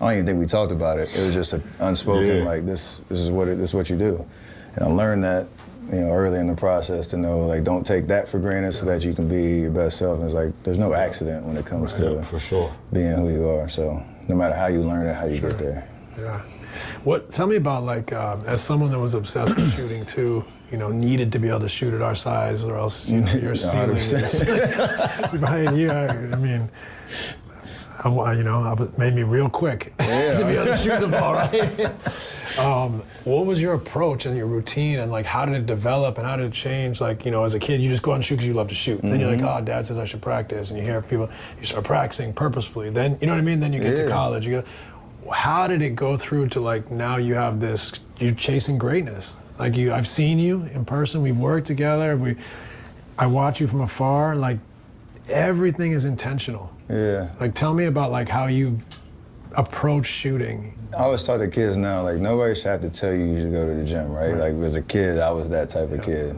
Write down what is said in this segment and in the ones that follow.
don't even think we talked about it. It was just an unspoken, like, this is what you do. And I learned that, early in the process to know, like, don't take that for granted so that you can be your best self. And it's like, there's no accident when it comes to for sure being who you are. So no matter how you learn it, how you get there. Yeah. Tell me about, like, as someone that was obsessed with shooting too, needed to be able to shoot at our size, or else your ceiling is behind you. I mean, it made me real quick to be able to shoot the ball, right? What was your approach and your routine, and, like, how did it develop and how did it change? Like, as a kid, you just go out and shoot because you love to shoot. And then you're like, oh, Dad says I should practice, and you hear people, you start practicing purposefully. Then, you know what I mean? Then you get to college, you go. How did it go through to, like, now you have this, you're chasing greatness? Like, I've seen you in person, we've worked together, I watch you from afar, like, everything is intentional. Yeah. Like, tell me about, like, how you approach shooting. I always tell the kids now, like, nobody should have to tell you to go to the gym, right? Like, as a kid, I was that type of kid.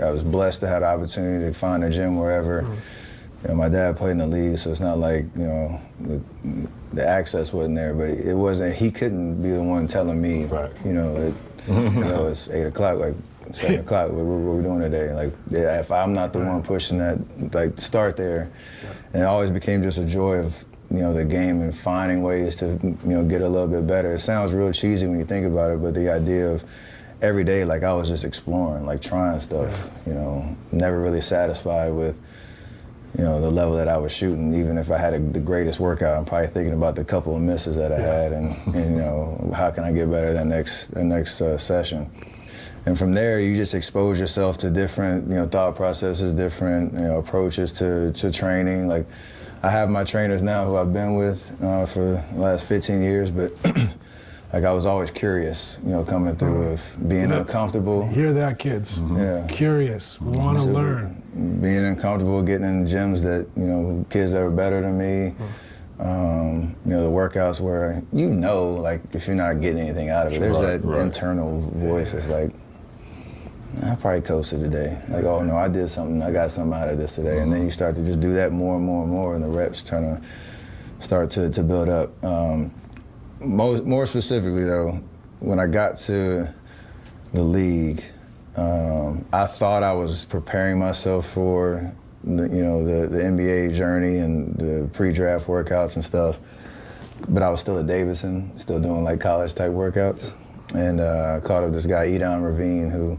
I was blessed to have the opportunity to find a gym wherever. My dad played in the league, so it's not like, the access wasn't there, but it wasn't, he couldn't be the one telling me, it's 8 o'clock, like 7 o'clock, what we doing today? Like, if I'm not the one pushing that, like, start there. And it always became just a joy of, the game and finding ways to, get a little bit better. It sounds real cheesy when you think about it, but the idea of every day, like, I was just exploring, like, trying stuff, never really satisfied with, the level that I was shooting. Even if I had the greatest workout, I'm probably thinking about the couple of misses that I had and how can I get better that next session. And from there, you just expose yourself to different, thought processes, different, approaches to training. Like, I have my trainers now who I've been with for the last 15 years, but like, I was always curious, coming through of being uncomfortable. Hear that, kids. Curious, want to learn. Being uncomfortable, getting in gyms that, kids that were better than me. The workouts where, like, if you're not getting anything out of it, there's that internal voice that's like, I probably coasted today. Like, oh no, I did something, I got something out of this today. And then you start to just do that more and more and more, and the reps start to build up. More specifically though, when I got to the league, I thought I was preparing myself for the NBA journey and the pre-draft workouts and stuff, but I was still at Davidson, still doing, like, college type workouts, and I called up this guy Edon Ravine, who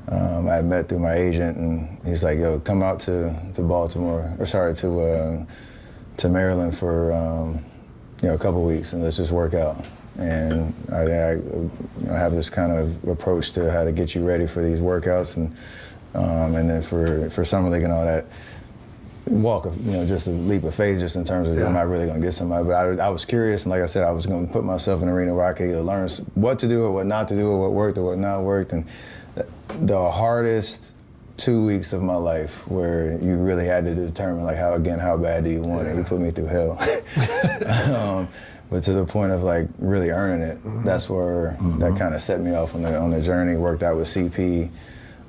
I had met through my agent, and he's like, yo, come out to Maryland for a couple weeks and let's just work out. And I have this kind of approach to how to get you ready for these workouts, and then for summer league and all that, just a leap of faith, just in terms of am I really going to get somebody? But I was curious, and like I said, I was going to put myself in an arena where I could either learn what to do or what not to do, or what worked or what not worked. And the hardest 2 weeks of my life, where you really had to determine, like, how bad do you want it? You put me through hell. But to the point of, like, really earning it, that's where that kind of set me off on the journey. Worked out with CP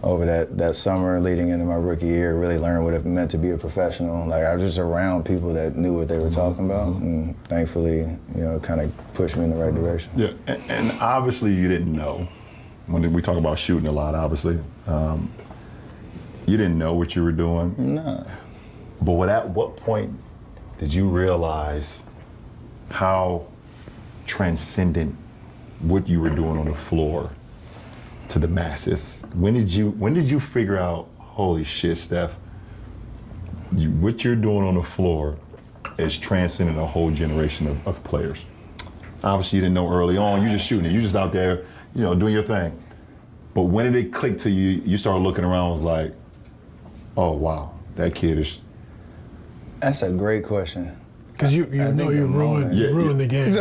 over that summer leading into my rookie year, really learned what it meant to be a professional. Like, I was just around people that knew what they were talking about, and thankfully, kind of pushed me in the right direction. Yeah, and obviously you didn't know. When we talk about shooting a lot, obviously, you didn't know what you were doing. No. But at what point did you realize how transcendent what you were doing on the floor to the masses? When did you figure out, holy shit, Steph, what you're doing on the floor is transcending a whole generation of players? Obviously you didn't know early on, you just shooting it, you just out there, doing your thing. But when did it click to you, you started looking around, was like, oh wow, that kid is... That's a great question. Because you ruined the game.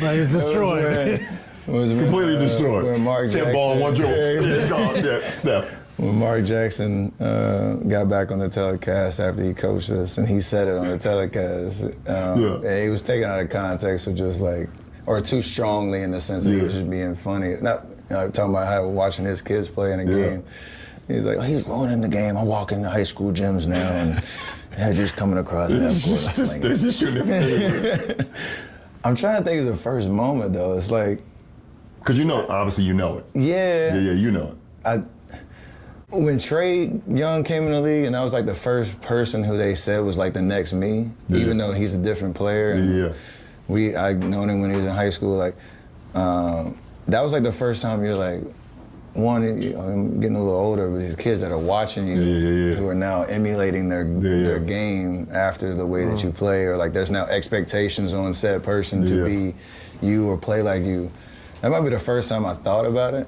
Like, it's destroyed. Completely destroyed. 10 ball, 1 dribble. It's gone. Yeah, Steph. When Mark Jackson got back on the telecast after he coached us, and he said it on the telecast, and he was taken out of context of just like, or too strongly in the sense that he was just being funny. Not talking about how watching his kids play in a game. He's like, oh, he's ruining the game. I walk into high school gyms now, and Yeah, just coming across that court. Just shooting it. I'm trying to think of the first moment though. It's like, because obviously you know it. Yeah. Yeah, you know it. When Trey Young came in the league, and I was like the first person who they said was like the next me, even though he's a different player. And I known him when he was in high school. Like, that was like the first time you're like, one, I'm getting a little older, but these kids that are watching you, who are now emulating their game after the way that you play, or like there's now expectations on said person to be you or play like you. That might be the first time I thought about it.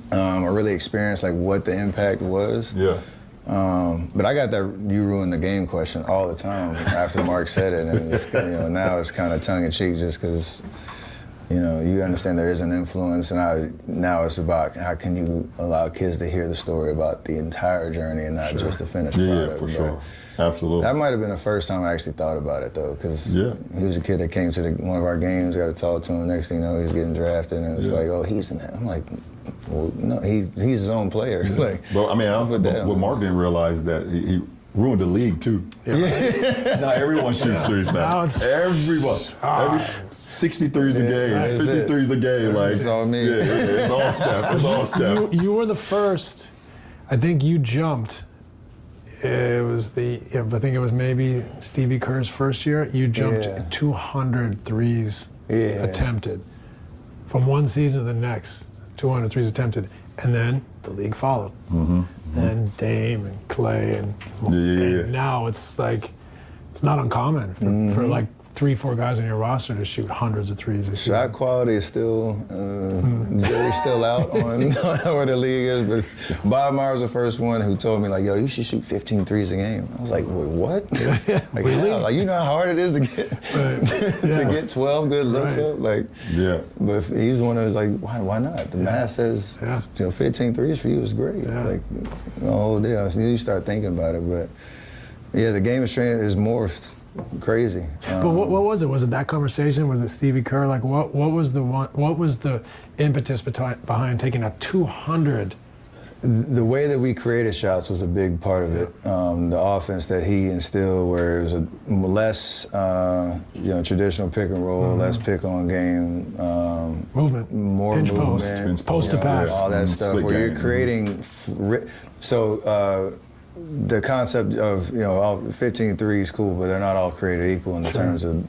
I really experienced like what the impact was. Yeah. But I got that "you ruined the game" question all the time after Mark said it, and it's, now it's kind of tongue in cheek just because you understand there is an influence, and now it's about how can you allow kids to hear the story about the entire journey and not just the finished product. Yeah, for sure. Absolutely. That might have been the first time I actually thought about it though, because he was a kid that came to one of our games. Got to talk to him. Next thing you know, he's getting drafted, and it's like, oh, he's in that. I'm like, well, no, he's his own player. Like, but I mean, what Mark didn't realize that he ruined the league too. Now everyone shoots threes now. Everyone. 63's a game, 53's a game. Like, it's all me. Yeah, it's all Steph. It's all Steph. You were the first. I think you jumped. It was I think it was maybe Stevie Kerr's first year. You jumped 200 threes attempted from one season to the next. 200 threes attempted, and then the league followed. Then Dame and Clay and now it's like it's not uncommon for like 3-4 guys on your roster to shoot hundreds of threes a season. Shot quality is still jury's still out on where the league is, but Bob Meyer was the first one who told me like, yo, you should shoot 15 threes a game. I was like, wait, what? Like, really? Like, you know how hard it is to get to get 12 good looks up? Like, but he was one that was like, why not? The math says 15 threes for you is great. Like, the whole deal. So you start thinking about it, but the game is morphed. Crazy. But what was it? Was it that conversation? Was it Stevie Kerr? Like, what was the impetus behind taking a 200? The way that we created shots was a big part of it. The offense that he instilled, where it was a less, traditional pick and roll, less pick on game, movement, more pinch movement, post to pass, all that stuff. Where you're creating, the concept of, all 15 threes, cool, but they're not all created equal in terms of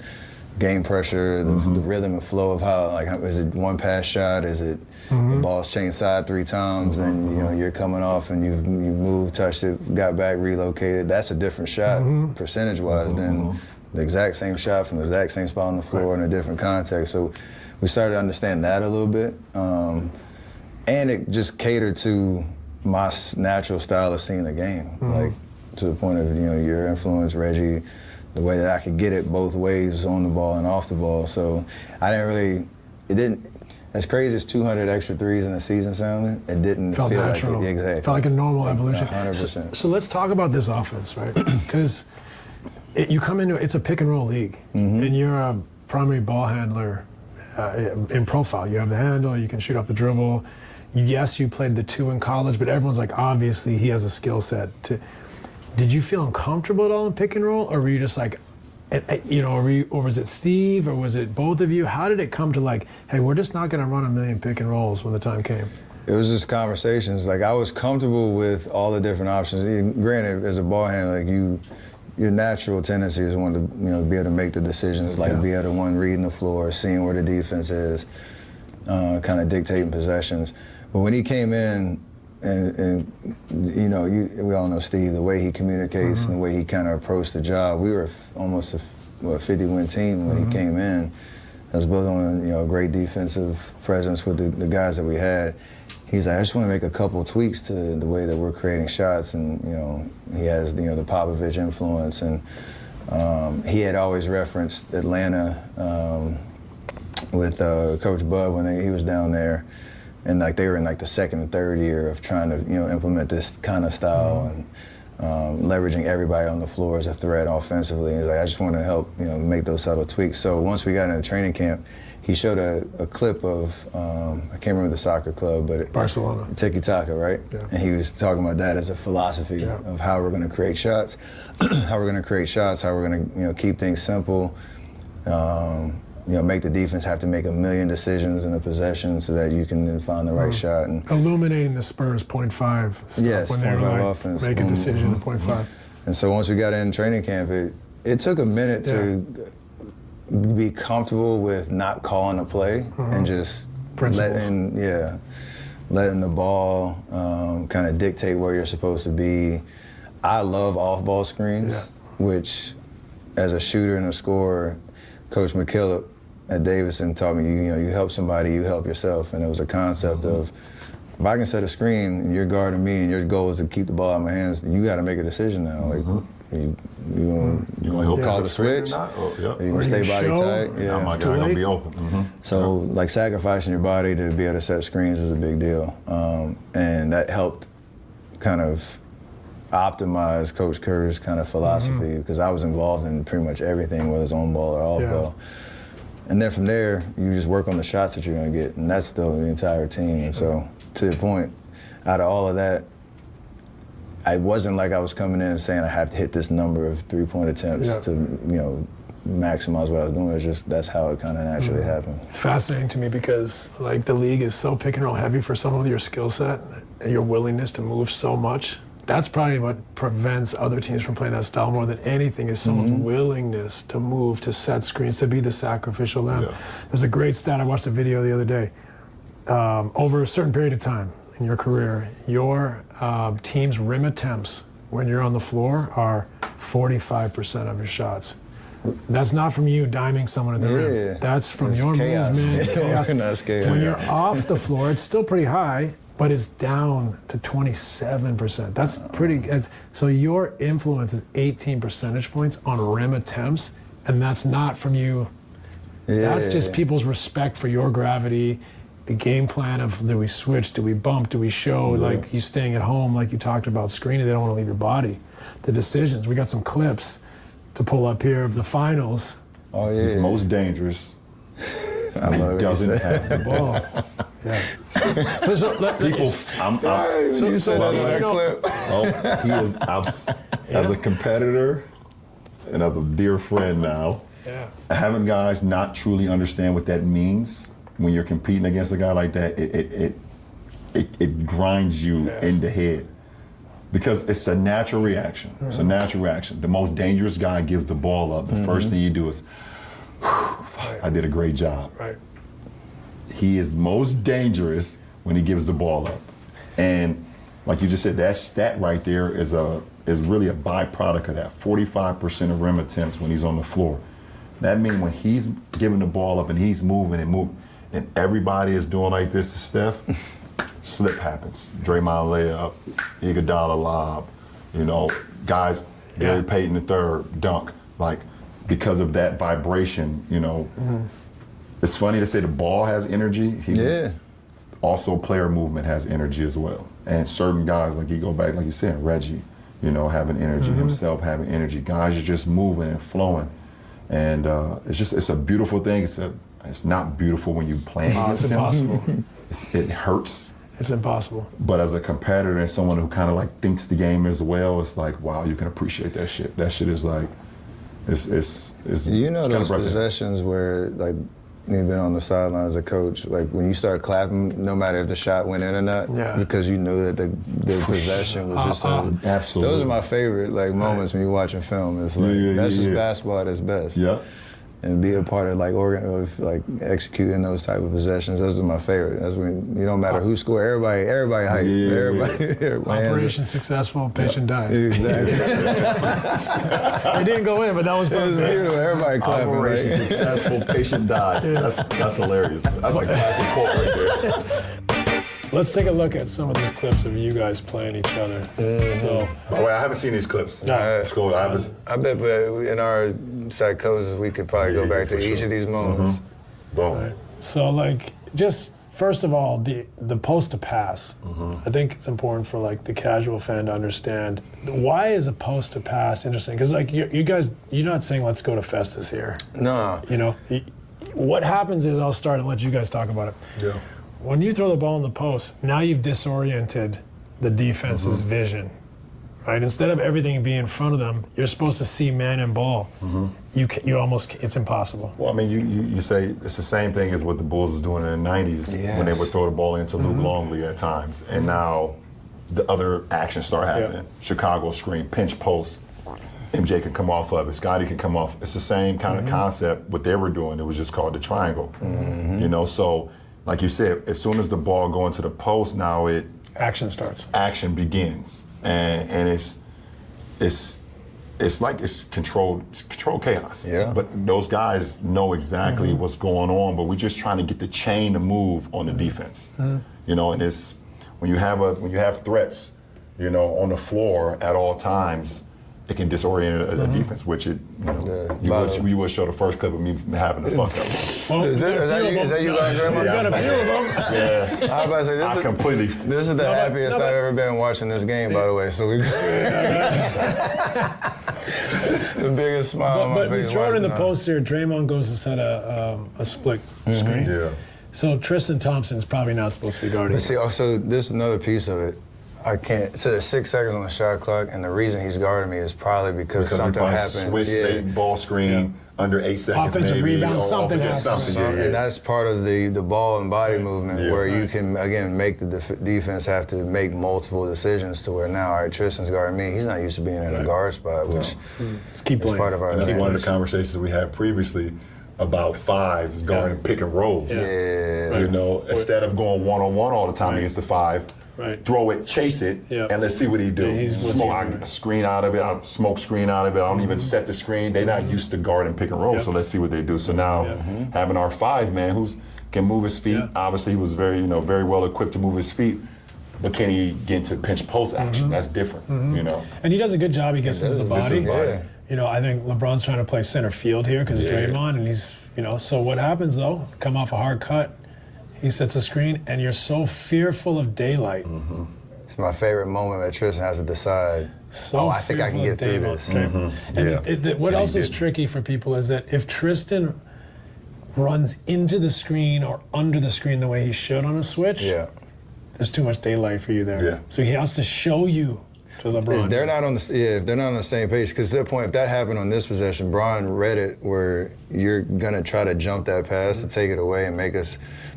game pressure, the rhythm and flow of how, like, is it one pass shot? Is it the ball's changed side 3 times, then you're coming off and you moved, touched it, got back, relocated. That's a different shot percentage-wise than the exact same shot from the exact same spot on the floor in a different context. So we started to understand that a little bit, and it just catered to my natural style of seeing the game, like to the point of your influence, Reggie, the way that I could get it both ways on the ball and off the ball. So as crazy as 200 extra threes in the season sounded, it didn't feel natural. Like it. Exactly. Felt like a normal evolution. 100%. So let's talk about this offense, right? Because you come into it's a pick and roll league, and you're a primary ball handler in profile. You have the handle, you can shoot off the dribble. Yes, you played the 2 in college, but everyone's like, obviously he has a skill set. Did you feel uncomfortable at all in pick and roll, or were you just like, or was it Steve, or was it both of you? How did it come to like, hey, we're just not going to run a million pick and rolls when the time came? It was just conversations. Like, I was comfortable with all the different options. Granted, as a ball handler, like your natural tendency is one to be able to make the decisions, like be able to one reading the floor, seeing where the defense is, kind of dictating possessions. But when he came in, and we all know Steve, the way he communicates and the way he kind of approached the job, we were almost a 50-win team when he came in. I was built on a great defensive presence with the guys that we had. He's like, I just want to make a couple tweaks to the way that we're creating shots, and he has the Popovich influence, and he had always referenced Atlanta with Coach Bud when he was down there. And like they were in like the second and third year of trying to implement this kind of style, leveraging everybody on the floor as a threat offensively. He's like, I just want to help, make those subtle tweaks. So once we got into training camp, he showed a clip of, I can't remember the soccer club, but Barcelona. Tiki Taka, right? Yeah. And he was talking about that as a philosophy of how we're going to create shots, how we're going to keep things simple, make the defense have to make a million decisions in a possession so that you can then find the right shot. And illuminating the Spurs 0.5 stuff yes, when they're like, offense. make a decision at 0.5. And so once we got in training camp, it took a minute to be comfortable with not calling a play and just letting the ball kind of dictate where you're supposed to be. I love off-ball screens, which as a shooter and a scorer, Coach McKillop at Davidson taught me, you help somebody, you help yourself. And it was a concept of, if I can set a screen and you're guarding me and your goal is to keep the ball out of my hands, you got to make a decision now. Like, you gonna call the switch? Or you gonna stay body tight? Yeah, my guy gonna be open. So like sacrificing your body to be able to set screens was a big deal, and that helped kind of optimize Coach Curry's kind of philosophy because I was involved in pretty much everything, whether it's on ball or off ball. And then from there, you just work on the shots that you're gonna get, and that's the entire team. And so to the point, out of all of that, I wasn't like I was coming in and saying I have to hit this number of three-point attempts to, maximize what I was doing. It's just that's how it kind of naturally happened. It's fascinating to me because like the league is so pick and roll heavy for someone with your skill set and your willingness to move so much. That's probably what prevents other teams from playing that style more than anything is someone's willingness to move, to set screens, to be the sacrificial lamb. There's a great stat, I watched a video the other day. Over a certain period of time in your career, your team's rim attempts when you're on the floor are 45% of your shots. That's not from you diming someone at the rim. That's from your movement, chaos. When you're off the floor, it's still pretty high, but it's down to 27%. That's pretty, so your influence is 18 percentage points on rim attempts, and that's not from you. That's just people's respect for your gravity, the game plan of do we switch, do we bump, do we show, like you staying at home, like you talked about screening, they don't want to leave your body. The decisions, we got some clips to pull up here of the finals. Oh yeah. He's most dangerous. I love it. Doesn't have the ball. He is, as a competitor and as a dear friend now, having guys not truly understand what that means when you're competing against a guy like that, it grinds you in the head. Because it's a natural reaction. It's a natural reaction. The most dangerous guy gives the ball up. The first thing you do is, I did a great job. He is most dangerous when he gives the ball up. And like you just said, that stat right there is really a byproduct of that. 45% of rim attempts when he's on the floor. That means when he's giving the ball up and he's moving and everybody is doing like this to Steph, slip happens. Draymond layup, Iguodala lob, guys, Gary Payton III dunk. Like, because of that vibration, It's funny to say the ball has energy. Also, player movement has energy as well. And certain guys, like you go back, like you said, Reggie, having energy, himself having energy. Guys are just moving and flowing. And it's a beautiful thing. It's not beautiful when you're playing against him. It's impossible. It hurts. It's impossible. But as a competitor and someone who kind of like thinks the game as well, it's like, wow, you can appreciate that shit. That shit is like, it's those possessions where like you've been on the sideline as a coach, like when you start clapping, no matter if the shot went in or not, because you knew that the possession was just absolutely. Those are my favorite moments when you're watching film. It's like that's just basketball at its best. And be a part of executing those type of possessions. Those are my favorite. That's when you don't matter who score. Everybody hype. Everybody Operation successful, patient dies. Exactly. It didn't go in, but that was perfect. It was beautiful. Everybody clapping. Operation successful, patient dies. That's hilarious. That's like a classic quote right there. Let's take a look at some of these clips of you guys playing each other. So, by the way, I haven't seen these clips. I bet, but in our psychosis, we could probably go back to each of these moments. So, just first of all, the post to pass. I think it's important for like the casual fan to understand why is a post to pass interesting? Because like you guys, you're not saying let's go to Festus here. No. You know, what happens is I'll start and let you guys talk about it. Yeah. When you throw the ball in the post, now you've disoriented the defense's vision. Right? Instead of everything being in front of them, you're supposed to see man and ball. You almost, it's impossible. Well, I mean, you say it's the same thing as what the Bulls was doing in the 90s when they would throw the ball into Luke Longley at times. And now the other actions start happening. Chicago screen, pinch post. MJ can come off of it. Scotty can come off. It's the same kind of concept what they were doing. It was just called the triangle. You know, so like you said, as soon as the ball go into the post, now Action starts. Action begins. And it's like it's controlled chaos. Yeah. But those guys know exactly what's going on, but we're just trying to get the chain to move on the defense. You know, and it's when you have threats, you know, on the floor at all times, it can disorient a defense, which you would show the first clip of me having a fuck up. Well, Is that you guys, Draymond? You got a few of them. Yeah. I was about to say, this is the happiest I've ever been watching this game, by the way. So we the biggest smile on my But face. throw it in the post here. Draymond goes to set a split screen. Yeah. So Tristan Thompson's probably not supposed to be guarding. But see, also, this is another piece of it. I can't. So there's 6 seconds on the shot clock, and the reason he's guarding me is probably because something happened. Switch state ball screen under 8 seconds. Offensive maybe, rebound, something happens. And that's part of the ball and body movement where you can, again, make the defense have to make multiple decisions to where now, all right, Tristan's guarding me. He's not used to being in a guard spot, which keep is part of our And that's advantage. one of the conversations we had previously about fives guarding pick and rolls. Yeah. You know, instead of going one-on-one all the time against the 5, throw it, chase it, and let's see what he do. Smoke screen out of it, smoke screen out of it. I don't even set the screen. They're not used to guarding pick and roll, so let's see what they do. So now having our 5 man who can move his feet. Obviously, he was very well equipped to move his feet. But can he get into pinch post action? That's different, you know. And he does a good job. He gets into the body. You know, I think LeBron's trying to play center field here because Draymond, and he's, you know. So what happens though? Come off a hard cut. He sets a screen, and you're so fearful of daylight. It's my favorite moment that Tristan has to decide, I think I can get through this. And what else is tricky for people is that if Tristan runs into the screen or under the screen the way he should on a switch, there's too much daylight for you there. So he has to show you to LeBron. If they're not on the same page, because to the point, if that happened on this possession, Bron read it where you're gonna try to jump that pass to take it away and make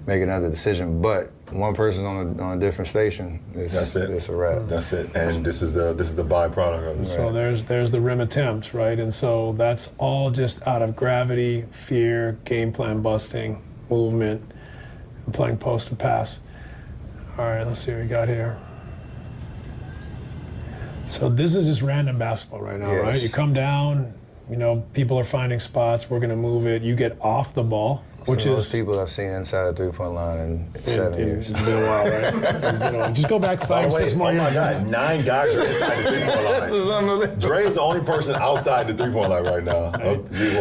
another decision. But one person's on a different station. It's a wrap. That's it. And this is the byproduct of it. So there's the rim attempt, right? And so that's all just out of gravity, fear, game plan busting, movement, and playing post to pass. All right, let's see what we got here. So this is just random basketball right now, right? You come down, you know, people are finding spots, we're gonna move it, you get off the ball, which is... Most people I've seen inside the 3-point line in 7 years. It's been a while, right? It's been a while. Just go back 5 or 6 more years. Oh my God, 9 guys are inside the 3-point line. This is unbelievable. Dre is the only person outside the 3-point line right now.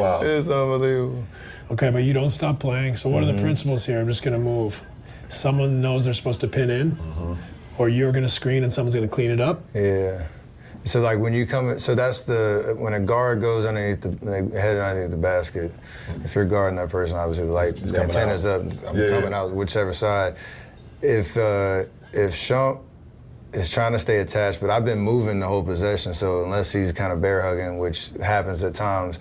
Wow. It's unbelievable. Okay, but you don't stop playing. So what are the principles here? I'm just gonna move. Someone knows they're supposed to pin in, or you're gonna screen and someone's gonna clean it up. Yeah. So like when you come, so that's when a guard goes underneath head underneath the basket. If you're guarding that person, obviously the antenna's up, coming out whichever side. If Shump is trying to stay attached, but I've been moving the whole possession, so unless he's kind of bear hugging, which happens at times,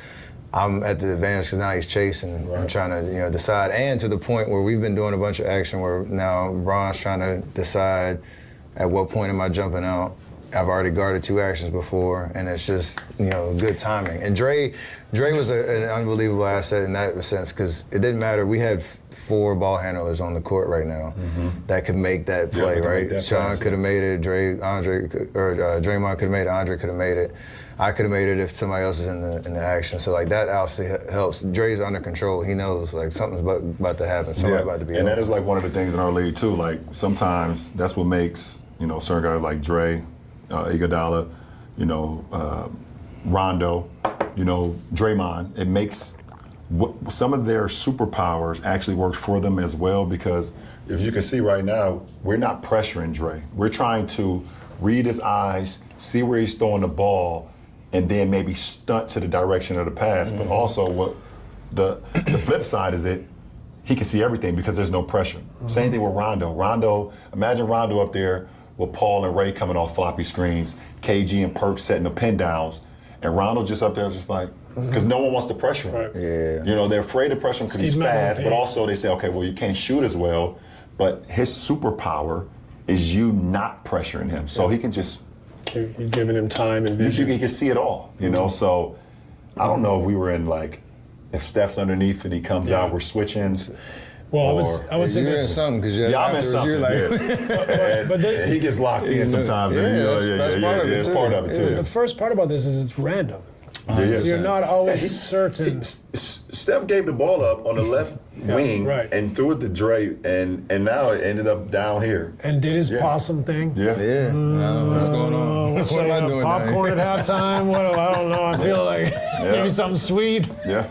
I'm at the advantage because now he's chasing. I'm trying to decide, and to the point where we've been doing a bunch of action where now Bron's trying to decide at what point am I jumping out. I've already guarded 2 actions before, and it's just, good timing. And Dre was an unbelievable asset in that sense because it didn't matter. We had 4 ball handlers on the court right now that could make that play, right? Sean could have made it, Draymond could have made it, Andre could have made it. I could have made it if somebody else is in the action. So that obviously helps. Dre's under control. He knows something's about to happen. Somebody's about to be. And that is one of the things in our league too. Like sometimes that's what makes certain guys like Dre, Iguodala, Rondo, Draymond. It makes some of their superpowers actually worked for them as well, because if you can see right now, we're not pressuring Dre. We're trying to read his eyes, see where he's throwing the ball, and then maybe stunt to the direction of the pass. But also what the flip side is that he can see everything because there's no pressure. Same thing with Rondo. Imagine Rondo up there with Paul and Ray coming off floppy screens, KG and Perk setting the pin downs, and Rondo just up there just like, because no one wants to pressure him. Right. Yeah. You know, they're afraid to pressure him because he's fast, but also they say, okay, well, you can't shoot as well, but his superpower is you not pressuring him. So he can just... You're giving him time and vision. He can see it all, you know? So I don't know if we were in like, if Steph's underneath and he comes out, we're switching. Well, I would say you're in this. something because I'm in something. you're like, And he gets locked in sometimes. that's part of it it's too. part of it too. The first part about this is it's random. Yeah, So you're not always certain. Steph gave the ball up on the left wing and threw it to Dre, and now it ended up down here. And did his possum thing. Yeah. I don't know what's going on. What am I doing? Popcorn at halftime. I don't know. I feel like maybe something sweet. Yeah.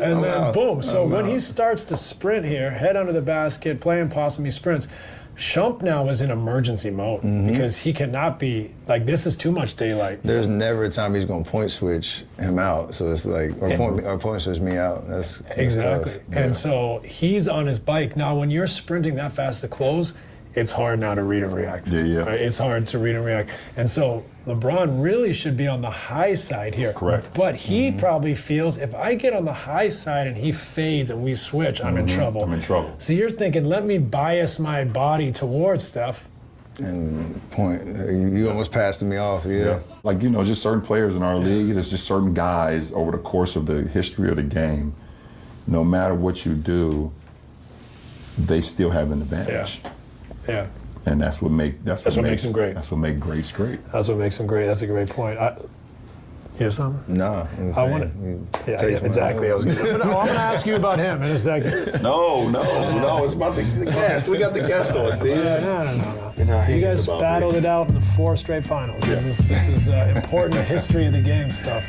And then boom. So when he starts to sprint here, head under the basket, playing possum, he sprints. Shump now is in emergency mode because he cannot be, like, this is too much daylight. There's never a time he's going to point switch him out. So it's like, or point switch me out. That's Exactly. tough. And so he's on his bike. Now, when you're sprinting that fast to close, it's hard now to read and react. Yeah. Right? It's hard to read and react. And so LeBron really should be on the high side here. Correct. But he probably feels, if I get on the high side and he fades and we switch, I'm in trouble. I'm in trouble. So you're thinking, let me bias my body towards Steph. And point, you almost passed me off, yeah. Like, you know, just certain players in our league, there's just certain guys over the course of the history of the game, no matter what you do, they still have an advantage. Yeah. And that's what makes him great. That's what makes greats great. That's what makes him great. That's a great point. You have something? No. I want to. Yeah, exactly. I'm going to ask you about him in a second. No. It's about the guest. We got the guest on, Steve. No. You guys battled it out in the 4 straight finals. This is important history of the game stuff.